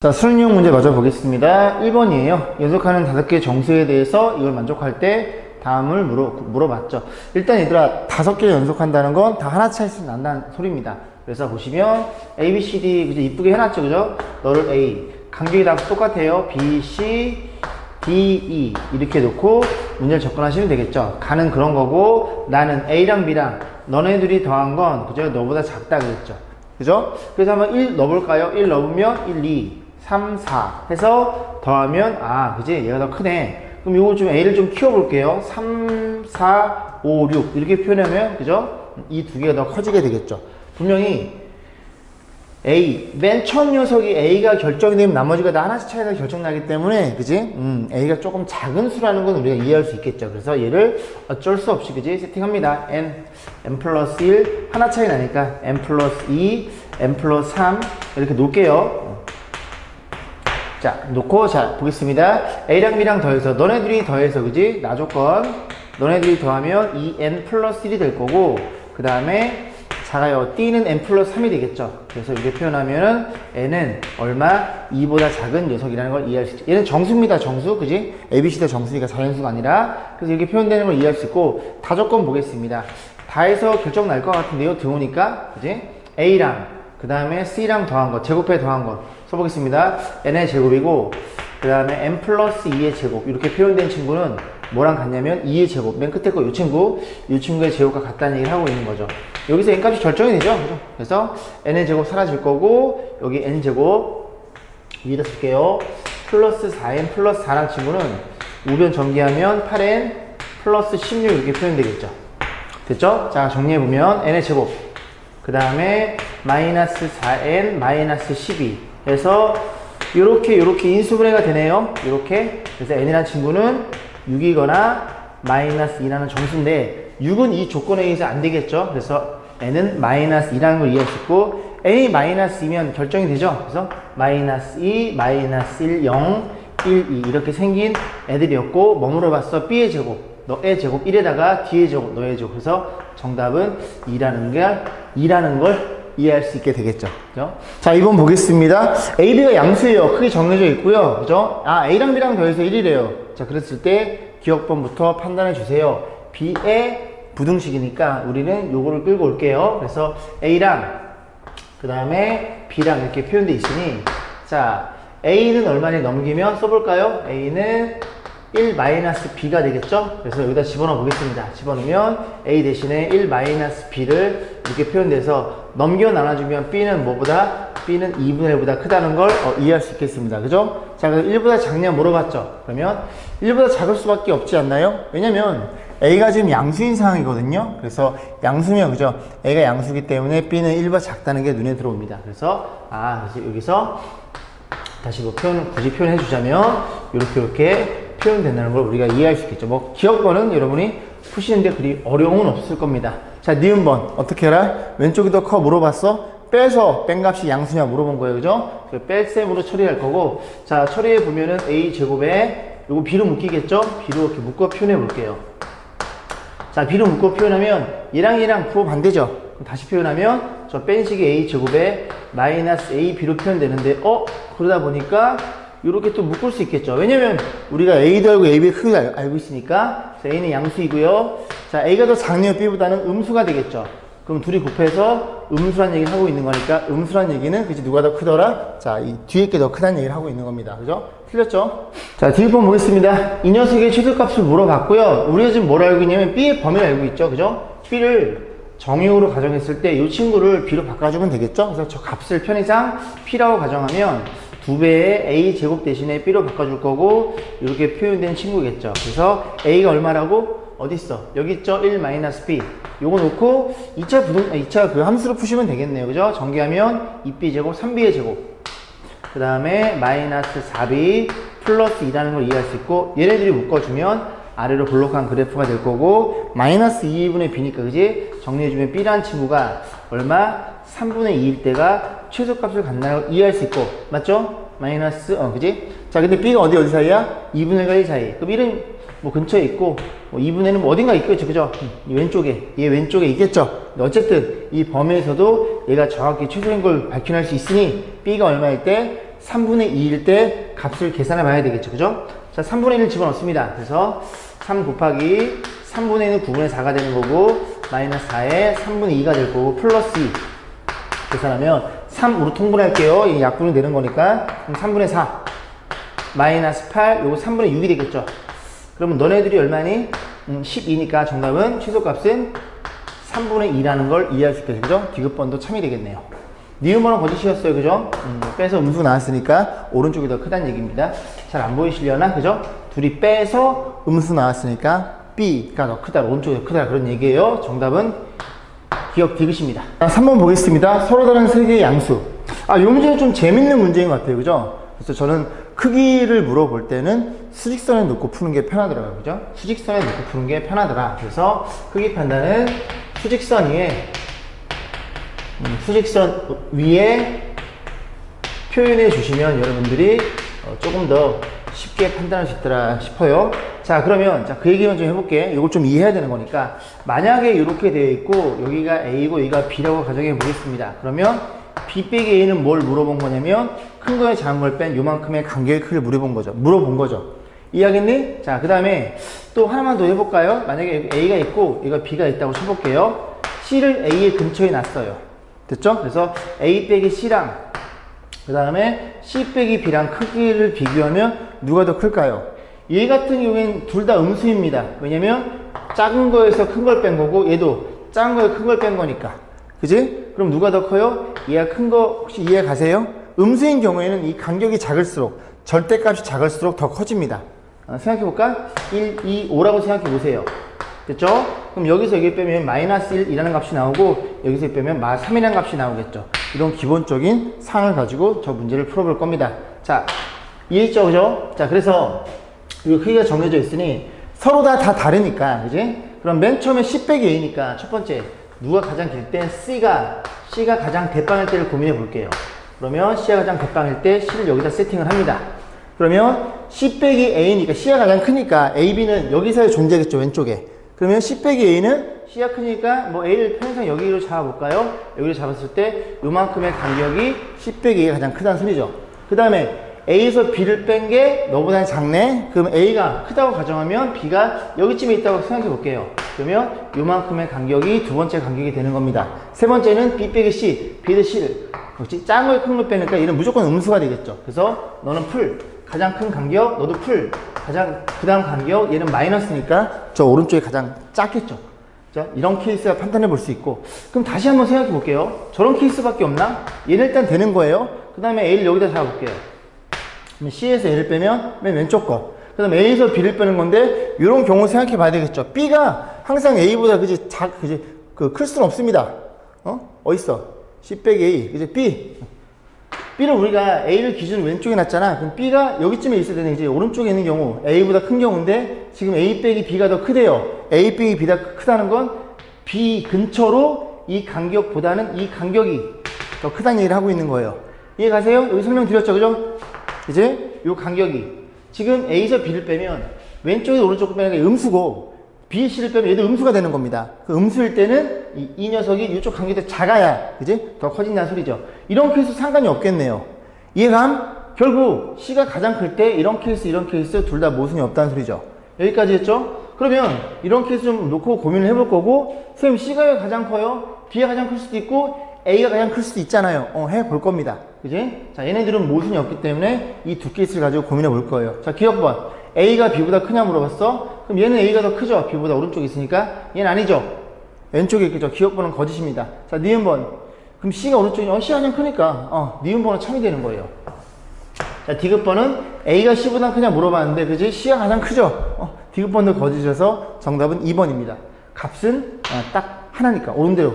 자, 수능용 문제 마저 보겠습니다. 1번이에요. 연속하는 5개의 정수에 대해서 이걸 만족할 때 다음을 물어봤죠. 일단 얘들아, 5개 연속한다는 건 다 하나 차이씩 난다는 소리입니다. 그래서 보시면 A, B, C, D 그죠? 이쁘게 해놨죠, 그죠? 너를 A, 간격이 다 똑같아요. B, C, D, E 이렇게 놓고 문제를 접근하시면 되겠죠. 가는 그런 거고, 나는 A랑 B랑 너네들이 더한 건 그죠? 너보다 작다 그랬죠. 그죠? 그래서 한번 1 넣어볼까요? 1 넣으면 1, 2, 3, 4 해서 더하면 그지? 얘가 더 크네. 그럼 요거 좀 A를 좀 키워볼게요. 3, 4, 5, 6 이렇게 표현하면 그죠? 이 두 개가 더 커지게 되겠죠. 분명히 A, 맨 처음 녀석이 A가 결정이 되면 나머지가 다 하나씩 차이가 결정나기 때문에 그지? A가 조금 작은 수라는 건 우리가 이해할 수 있겠죠. 그래서 얘를 어쩔 수 없이 그지? 세팅합니다. n 플러스 1 하나 차이 나니까 n 플러스 2, n 플러스 3 이렇게 놓을게요. 자, 놓고, 자, 보겠습니다. A랑 B랑 더해서, 너네들이 더해서, 그지? 나 조건. 너네들이 더하면 2n 플러스 1이 될 거고, 그 다음에, 작아요. D는 n 플러스 3이 되겠죠. 그래서 이렇게 표현하면은, n은 얼마? 2보다 작은 녀석이라는 걸 이해할 수 있죠. 얘는 정수입니다, 정수. 그지? ABC가 정수니까 자연수가 아니라. 그래서 이렇게 표현되는 걸 이해할 수 있고, 다 조건 보겠습니다. 다해서 결정 날 것 같은데요, 들어오니까. 그지? A랑, 그 다음에 C랑 더한 것, 제곱해 더한 것. 써보겠습니다. n의 제곱이고 그 다음에 n 플러스 2의 제곱 이렇게 표현된 친구는 뭐랑 같냐면 2의 제곱 맨 끝에 거 이 친구의 제곱과 같다는 얘기를 하고 있는 거죠. 여기서 n 값이 결정이 되죠. 그죠? 그래서 n의 제곱 사라질 거고 여기 n 제곱 위에다 쓸게요. 플러스 4n 플러스 4란 친구는 우변 전개하면 8n 플러스 16 이렇게 표현되겠죠. 됐죠? 자, 정리해보면 n의 제곱 그 다음에 마이너스 4n 마이너스 12 해서 요렇게 인수분해가 되네요. 요렇게. 그래서 n이라는 친구는 6이거나 마이너스 2라는 정수인데 6은 이 조건에 의해서 안 되겠죠. 그래서 n은 마이너스 2라는 걸 이해할 수 있고 n이 마이너스 2면 결정이 되죠. 그래서 마이너스 2, 마이너스 1, 0, 1, 2 이렇게 생긴 애들이었고 뭐 물어봤어? b의 제곱 너의 제곱 1에다가 d의 제곱 너의 제곱. 그래서 정답은 2라는 걸 이해할 수 있게 되겠죠. 그죠? 자, 2번 보겠습니다. A, B가 양수예요. 크게 정해져 있고요. 그죠? A랑 B랑 더해서 1이래요. 자, 그랬을 때 기억번부터 판단해 주세요. B의 부등식이니까 우리는 요거를 끌고 올게요. 그래서 A랑 그 다음에 B랑 이렇게 표현되어 있으니 자, A는 얼마를 넘기면 써볼까요? A는 1-b가 되겠죠? 그래서 여기다 집어넣어 보겠습니다. 집어넣으면 A 대신에 1-b를 이렇게 표현돼서 넘겨 나눠주면 B는 뭐보다? B는 2분의 1보다 크다는 걸 이해할 수 있겠습니다. 그죠? 자, 그래서 1보다 작냐 물어봤죠? 그러면 1보다 작을 수밖에 없지 않나요? 왜냐면 A가 지금 양수인 상황이거든요. 그래서 양수면, 그죠? A가 양수이기 때문에 B는 1보다 작다는 게 눈에 들어옵니다. 그래서, 그래서 여기서 다시 뭐 굳이 표현해 주자면, 이렇게 표현된다는 걸 우리가 이해할 수 있겠죠. 뭐 기억번은 여러분이 푸시는데 그리 어려움은 없을 겁니다. 자, 니은번 어떻게 해라? 왼쪽이 더 커 물어봤어? 빼서 뺀 값이 양수냐 물어본 거예요. 그죠? 뺄셈으로 처리할 거고, 자, 처리해 보면은 a 제곱에 요거 b로 묶이겠죠? b로 이렇게 묶어 표현해 볼게요. 자, b로 묶어 표현하면 얘랑 부호 반대죠? 그럼 다시 표현하면 저 뺀 식이 a 제곱에 마이너스 a b로 표현되는데 그러다 보니까 이렇게 또 묶을 수 있겠죠. 왜냐면 우리가 A도 알고 AB의 크기를 알고 있으니까. 자, A는 양수이고요. 자, A가 더 작네요. B보다는 음수가 되겠죠. 그럼 둘이 곱해서 음수란 얘기를 하고 있는 거니까 음수란 얘기는 그치 누가 더 크더라? 자, 이 뒤에 게 더 크다는 얘기를 하고 있는 겁니다. 그죠? 틀렸죠? 자, 뒷번 보겠습니다. 이 녀석의 최소값을 물어봤고요. 우리가 지금 뭘 알고 있냐면 B의 범위를 알고 있죠. 그죠? B를 정의으로 가정했을 때 이 친구를 B로 바꿔주면 되겠죠? 그래서 저 값을 편의상 P라고 가정하면 2배의 a 제곱 대신에 b로 바꿔줄 거고 이렇게 표현된 친구겠죠. 그래서 a가 얼마라고? 어딨어? 여기 있죠? 1-b 요거 놓고 2차 그 함수로 푸시면 되겠네요. 그죠? 전개하면 2b 제곱 3b의 제곱 그 다음에 마이너스 4b 플러스 2라는 걸 이해할 수 있고 얘네들이 묶어주면 아래로 볼록한 그래프가 될 거고 마이너스 2분의 b니까 그지? 정리해주면 b라는 친구가 얼마? 3분의 2일 때가 최소값을 갖는다는 걸 이해할 수 있고 맞죠? 마이너스 그지? 자, 근데 b가 어디 사이야? 2분의 1과 1 사이. 그럼 1은 뭐 근처에 있고 뭐 2분의 1은 뭐 어딘가 있겠죠. 그죠? 이 왼쪽에 얘 왼쪽에 있겠죠. 근데 어쨌든 이 범위에서도 얘가 정확히 최소인 걸 밝혀낼 수 있으니 b가 얼마일 때? 3분의 2일 때 값을 계산해 봐야 되겠죠. 그죠? 자, 3분의 1을 집어넣습니다. 그래서 3 곱하기 3분의 1은 9분의 4가 되는 거고, 마이너스 4에 3분의 2가 될 거고, 플러스 2. 계산하면 3으로 통분할게요. 이 약분이 되는 거니까. 그럼 3분의 4. 마이너스 8, 요거 3분의 6이 되겠죠. 그러면 너네들이 얼마니? 12니까 정답은 최소값은 3분의 2라는 걸 이해할 수 있겠죠. 그죠? 디귿번도 참이 되겠네요. 니은번은 거짓이었어요. 그죠? 빼서 음수 나왔으니까 오른쪽이 더 크다는 얘기입니다. 잘 안 보이시려나? 그죠? 둘이 빼서 음수 나왔으니까 B가 더 크다, 오른쪽이 더 크다, 그런 얘기예요. 정답은 기억 디귿입니다. 3번 보겠습니다. 서로 다른 세 개의 양수. 이 문제는 좀 재밌는 문제인 것 같아요. 그죠? 그래서 저는 크기를 물어볼 때는 수직선에 놓고 푸는 게 편하더라고요. 그죠? 수직선에 놓고 푸는 게 편하더라. 그래서 크기 판단은 수직선 위에 표현해 주시면 여러분들이 조금 더 쉽게 판단할 수 있더라 싶어요. 자, 그러면 그 얘기만 좀 해볼게. 이걸 좀 이해해야 되는 거니까, 만약에 이렇게 되어 있고 여기가 A고 여기가 B라고 가정해 보겠습니다. 그러면 B 빼기 A는 뭘 물어본 거냐면 큰 거에 작은 걸 뺀 요만큼의 간격의 크기를 물어본 거죠. 이해하겠니? 자, 그 다음에 또 하나만 더 해볼까요? 만약에 A가 있고 여기가 B가 있다고 쳐볼게요. C를 A의 근처에 놨어요. 됐죠? 그래서 A 빼기 C랑 그 다음에 C 빼기 B랑 크기를 비교하면 누가 더 클까요? 얘 같은 경우에는 둘 다 음수입니다. 왜냐면 작은 거에서 큰 걸 뺀 거고, 얘도 작은 거에서 큰 걸 뺀 거니까. 그지? 그럼 누가 더 커요? 얘가 큰 거 혹시 이해 가세요? 음수인 경우에는 이 간격이 작을수록, 절대값이 작을수록 더 커집니다. 생각해볼까? 1, 2, 5라고 생각해보세요. 됐죠? 그럼 여기서 여기 빼면 마이너스 1이라는 값이 나오고, 여기서 빼면 마 3이라는 값이 나오겠죠. 이런 기본적인 상을 가지고 저 문제를 풀어볼 겁니다. 자, 이해했죠? 그죠? 자, 그래서 이 크기가 정해져 있으니 서로 다 다르니까, 그지? 그럼 맨 처음에 C 빼기 A니까 첫 번째, 누가 가장 길 때 C가 가장 대빵일 때를 고민해 볼게요. 그러면 C가 가장 대빵일 때 C를 여기다 세팅을 합니다. 그러면 C 빼기 A니까 C가 가장 크니까 A, B는 여기서의 존재겠죠, 왼쪽에. 그러면 C 빼기 A는 C가 크니까 뭐 A를 편의상 여기로 잡아볼까요? 여기로 잡았을 때 요만큼의 간격이 C 빼기 A가 가장 크다는 소리죠. 그 다음에 A에서 B를 뺀 게 너보다 작네? 그럼 A가 크다고 가정하면 B가 여기쯤에 있다고 생각해 볼게요. 그러면 요만큼의 간격이 두 번째 간격이 되는 겁니다. 세 번째는 B 빼기 C, B도 C를. 그렇지? 작은 걸 큰 걸 빼니까 얘는 무조건 음수가 되겠죠. 그래서 너는 풀, 가장 큰 간격, 너도 풀, 그 다음 간격, 얘는 마이너스니까 저 오른쪽이 가장 작겠죠. 자, 이런 케이스가 판단해 볼 수 있고, 그럼 다시 한번 생각해 볼게요. 저런 케이스밖에 없나? 얘는 일단 되는 거예요. 그 다음에 A를 여기다 잡아볼게요. 그럼 C에서 A를 빼면 맨 왼쪽 거. 그 다음에 A에서 B를 빼는 건데, 이런 경우 생각해 봐야 되겠죠. B가 항상 A보다 클 수는 없습니다. 어딨어? C 빼기 A. 그지? B를 우리가 A를 기준 왼쪽에 놨잖아. 그럼 B가 여기쯤에 있어야 되는 거지. 오른쪽에 있는 경우, A보다 큰 경우인데, 지금 A 빼기 B가 더 크대요. A 빼기 B가 크다는 건 B 근처로 이 간격보다는 이 간격이 더 크다는 얘기를 하고 있는 거예요. 이해 가세요? 여기 설명드렸죠, 그죠? 이제 요 간격이 지금 A에서 B를 빼면 왼쪽에서 오른쪽으로 빼는 게 음수고, B, C를 빼면 얘도 음수가 되는 겁니다. 그 음수일 때는 이 녀석이 이쪽 간격이 더 작아야, 그지? 더 커진다는 소리죠. 이런 케이스 상관이 없겠네요. 이해감? 결국 C가 가장 클 때 이런 케이스 둘 다 모순이 없다는 소리죠. 여기까지 했죠? 그러면 이런 케이스 좀 놓고 고민을 해볼 거고, 선생님 C가 가장 커요? B가 가장 클 수도 있고 A가 가장 클 수도 있잖아요. 해볼 겁니다. 그지? 자, 얘네들은 모순이 없기 때문에 이 두 케이스를 가지고 고민해 볼 거예요. 자, 기억번. A가 B보다 크냐 물어봤어? 그럼 얘는 A가 더 크죠? B보다 오른쪽에 있으니까. 얘는 아니죠? 왼쪽에 있겠죠? 기억번은 거짓입니다. 자, 니은번. 그럼 C가 오른쪽이냐? C가 가장 크니까. 니은번은 참이 되는 거예요. 자, 디귿번은 A가 C보다 크냐 물어봤는데, 그지? C가 가장 크죠? 디귿번도 거짓이어서 정답은 2번입니다. 값은 딱 하나니까. 옳은 대로.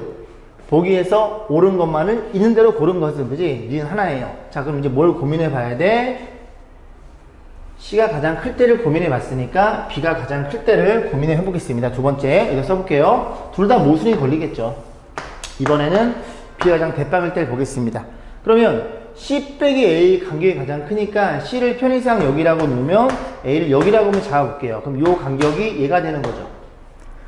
보기에서 옳은 것만을 있는 대로 고른 것은, 그지? 니은 하나예요. 자, 그럼 이제 뭘 고민해 봐야 돼? C가 가장 클 때를 고민해 봤으니까 B가 가장 클 때를 고민해 보겠습니다. 두 번째, 이거 써볼게요. 둘 다 모순이 걸리겠죠. 이번에는 B가 가장 대빵일 때를 보겠습니다. 그러면 C 빼기 A 간격이 가장 크니까 C를 편의상 여기라고 놓으면 A를 여기라고 한번 잡아볼게요. 그럼 이 간격이 얘가 되는 거죠.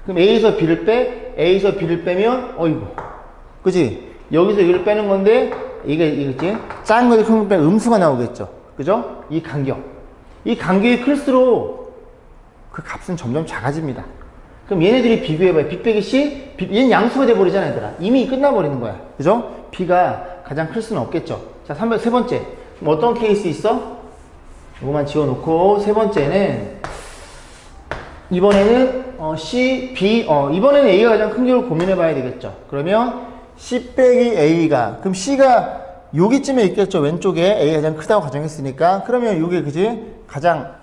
그럼 A에서 B를 빼면, 어이구. 그지? 여기서 여기를 빼는 건데, 이게 그치? 작은 거에 큰 거 음수가 나오겠죠. 그죠? 이 간격이 클수록 그 값은 점점 작아집니다. 그럼 얘네들이 비교해봐요. B 빼기 C, 얘는 양수가 돼버리잖아, 얘들아. 이미 끝나버리는 거야. 그죠? B가 가장 클 수는 없겠죠. 자, 세 번째. 그럼 어떤 케이스 있어? 이거만 지워놓고, 세 번째는, 이번에는, C, B, 이번에는 A가 가장 큰 경우를 고민해봐야 되겠죠. 그러면, C 빼기 A가, 그럼 C가 여기쯤에 있겠죠. 왼쪽에 A가 가장 크다고 가정했으니까. 그러면 요게, 그지? 가장,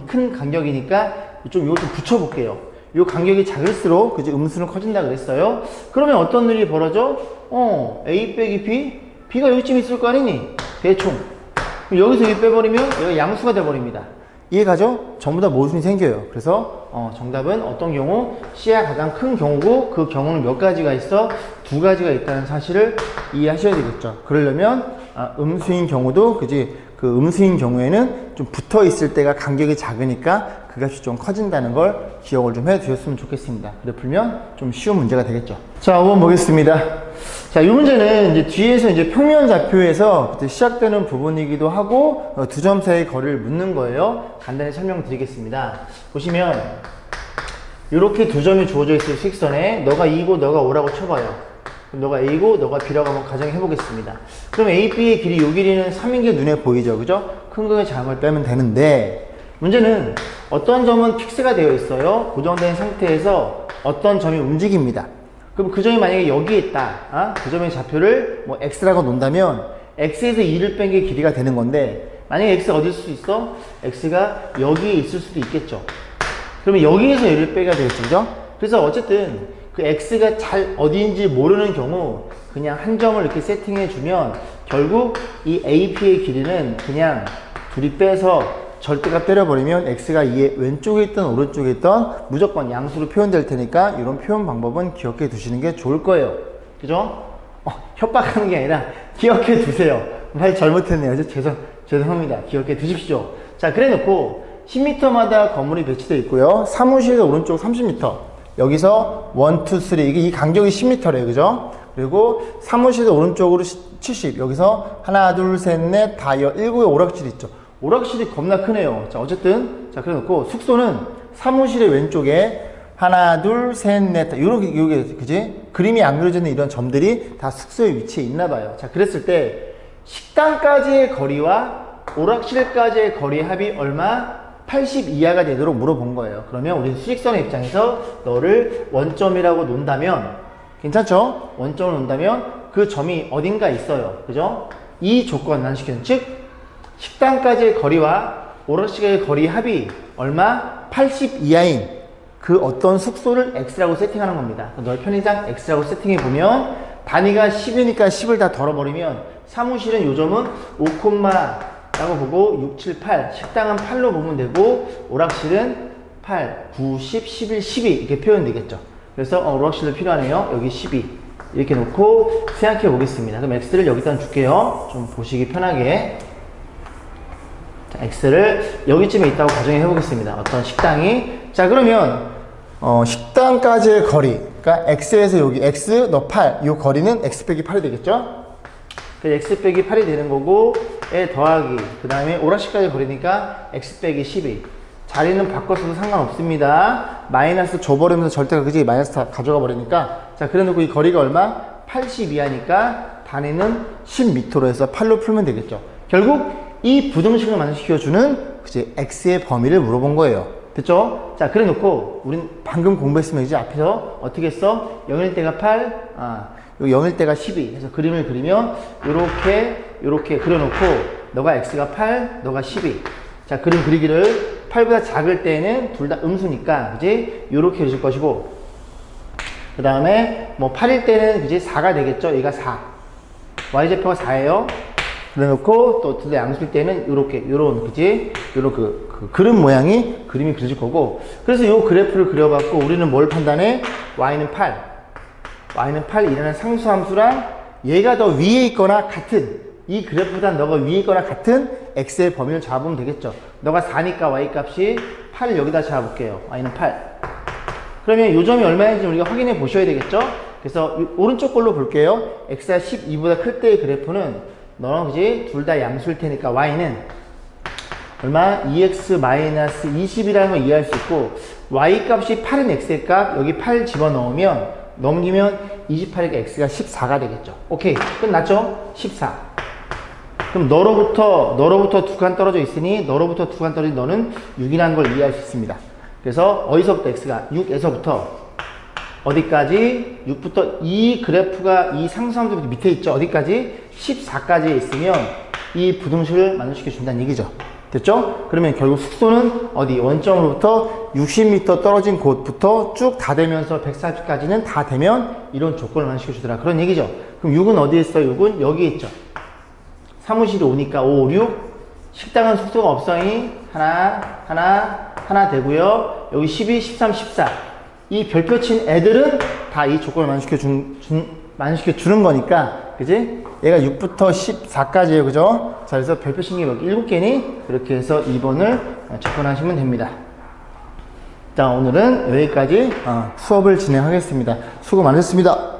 큰 간격이니까, 이거 좀 붙여볼게요. 요 간격이 작을수록, 그지? 음수는 커진다 그랬어요. 그러면 어떤 일이 벌어져? A 빼기 B? B가 여기쯤 있을 거 아니니? 대충. 여기서 이 빼버리면 얘가 양수가 돼버립니다. 이해가죠? 전부 다 모순이 생겨요. 그래서 정답은 어떤 경우 C가 가장 큰 경우고 그 경우는 몇 가지가 있어? 두 가지가 있다는 사실을 이해하셔야 되겠죠. 그러려면 음수인 경우도 그지? 그 음수인 경우에는 좀 붙어 있을 때가 간격이 작으니까 그 값이 좀 커진다는 걸 기억을 좀 해 두셨으면 좋겠습니다. 그래 풀면 좀 쉬운 문제가 되겠죠. 자, 5번 보겠습니다. 자, 이 문제는 이제 뒤에서 이제 평면 좌표에서 시작되는 부분이기도 하고 두 점 사이의 거리를 묻는 거예요. 간단히 설명드리겠습니다. 보시면 이렇게 두 점이 주어져 있어요. 수직선에 너가 2고 너가 5라고 쳐봐요. 그럼 너가 A고 너가 B라고 한번 가정해 보겠습니다. 그럼 A, B의 길이 요 길이는 3인 게 눈에 보이죠. 그죠? 큰 거에 작은 걸 빼면 되는데 문제는 어떤 점은 픽스가 되어 있어요. 고정된 상태에서 어떤 점이 움직입니다. 그럼 그 점이 만약에 여기에 있다. 그 점의 좌표를 뭐 X라고 놓는다면 X에서 2를 뺀 게 길이가 되는 건데 만약에 X가 어딜 수 있어? X가 여기에 있을 수도 있겠죠. 그러면 여기에서 얘를 빼야 되겠죠. 그죠? 그래서 어쨌든 그 X가 잘 어디인지 모르는 경우 그냥 한 점을 이렇게 세팅해 주면 결국 이 AP의 길이는 그냥 둘이 빼서 절대값 때려버리면 X가 이 왼쪽에 있든 오른쪽에 있든 무조건 양수로 표현될 테니까 이런 표현 방법은 기억해 두시는 게 좋을 거예요. 그죠? 협박하는 게 아니라 기억해 두세요. 말 잘못했네요. 죄송합니다. 기억해 두십시오. 자, 그래 놓고 10m마다 건물이 배치되어 있고요. 사무실의 오른쪽 30m. 여기서 1, 2, 3. 이 간격이 10m래요. 그죠? 그리고 사무실의 오른쪽으로 70. 여기서 하나, 둘, 셋, 넷, 다 7의 오락실이 있죠. 오락실이 겁나 크네요. 자, 어쨌든, 자, 그래 놓고 숙소는 사무실의 왼쪽에 하나, 둘, 셋, 넷, 요게, 그지? 그림이 안 그려져 있는 이런 점들이 다 숙소의 위치에 있나 봐요. 자, 그랬을 때, 식당까지의 거리와 오락실까지의 거리의 합이 얼마? 80 이하가 되도록 물어본 거예요. 그러면 우리 수직선의 입장에서 너를 원점이라고 놓는다면, 괜찮죠? 원점을 놓는다면 그 점이 어딘가 있어요. 그죠? 이 조건 난시켰는 즉, 식당까지의 거리와 오락실의 거리 합이 얼마? 80 이하인 그 어떤 숙소를 X라고 세팅하는 겁니다. 너의 편의상 X라고 세팅해 보면 단위가 10이니까 10을 다 덜어버리면 사무실은 요점은 5, 라고 보고 6, 7, 8 식당은 8로 보면 되고 오락실은 8, 9, 10, 11, 12 이렇게 표현되겠죠. 그래서 오락실도 필요하네요. 여기 12 이렇게 놓고 생각해 보겠습니다. 그럼 X를 여기다 줄게요. 좀 보시기 편하게. 자, X를 여기쯤에 있다고 가정해 보겠습니다. 어떤 식당이. 자, 그러면 식당까지의 거리, 그러니까 X에서 여기 X, 너 8, 이 거리는 X 빼기 8이 되겠죠? 그래서 X 빼기 8이 되는 거고 에 더하기, 그 다음에 오락실까지 거리니까 X 빼기 12. 자리는 바꿨어도 상관없습니다. 마이너스 줘버리면서 절대가 그지 마이너스 다 가져가 버리니까. 자, 그래 놓고 이 거리가 얼마? 80 이하니까 단위는 10m로 해서 8로 풀면 되겠죠. 결국 이 부등식을 만족시켜주는 그치 X의 범위를 물어본 거예요. 됐죠? 자, 그래 놓고 우린 방금 공부했으면 이제 앞에서 어떻게 했어? 0일 때가 8, 0일 때가 12 해서 그림을 그리면 요렇게 그려놓고 너가 X가 8, 너가 12. 자, 그림 그리기를 8보다 작을 때는 둘 다 음수니까 그지? 요렇게 그릴 것이고 그 다음에 뭐 8일 때는 그지 4가 되겠죠? 얘가 4. y좌표가 4예요. 그래놓고 또 둘 다 양수일 때는 요런 그지? 요런 그 그림 모양이 그림이 그려질 거고. 그래서 요 그래프를 그려갖고 우리는 뭘 판단해? y는 8 이라는 상수함수랑 얘가 더 위에 있거나 같은 이 그래프보다 너가 위에 있거나 같은 x의 범위를 잡으면 되겠죠. 너가 4니까 y 값이 8을 여기다 잡아볼게요. y는 8. 그러면 요 점이 얼마인지 우리가 확인해 보셔야 되겠죠. 그래서 오른쪽 걸로 볼게요. x가 12보다 클 때의 그래프는 너랑 그지? 둘 다 양수일 테니까 y는 얼마? 2x-20이라는 걸 이해할 수 있고 y 값이 8은 x의 값 여기 8 집어넣으면 넘기면 28이니까 x가 14가 되겠죠. 오케이 끝났죠? 14. 그럼 너로부터 두 칸 떨어져 있으니 너로부터 두 칸 떨어진 너는 6이라는 걸 이해할 수 있습니다. 그래서 어디서부터 x가 6에서부터 어디까지? 6부터 이 그래프가 이 상수함수부터 밑에 있죠. 어디까지? 14까지 있으면 이 부등식을 만족시켜 준다는 얘기죠. 됐죠? 그러면 결국 숙소는 어디? 원점으로부터 60m 떨어진 곳부터 쭉 다 되면서 140까지는 다 되면 이런 조건을 만족시켜 주더라. 그런 얘기죠. 그럼 6은 어디에 있어요? 6은 여기에 있죠. 사무실이 오니까 5, 6. 식당은 숙소가 없어니 하나 되고요. 여기 12, 13, 14. 이 별표 친 애들은 다 이 조건을 만족시켜 주는 거니까, 그지? 얘가 6부터 14까지예요, 그죠? 자, 그래서 별표 친 게 몇 개? 7개니? 이렇게 해서 2번을 접근하시면 됩니다. 자, 오늘은 여기까지 수업을 진행하겠습니다. 수고 많으셨습니다.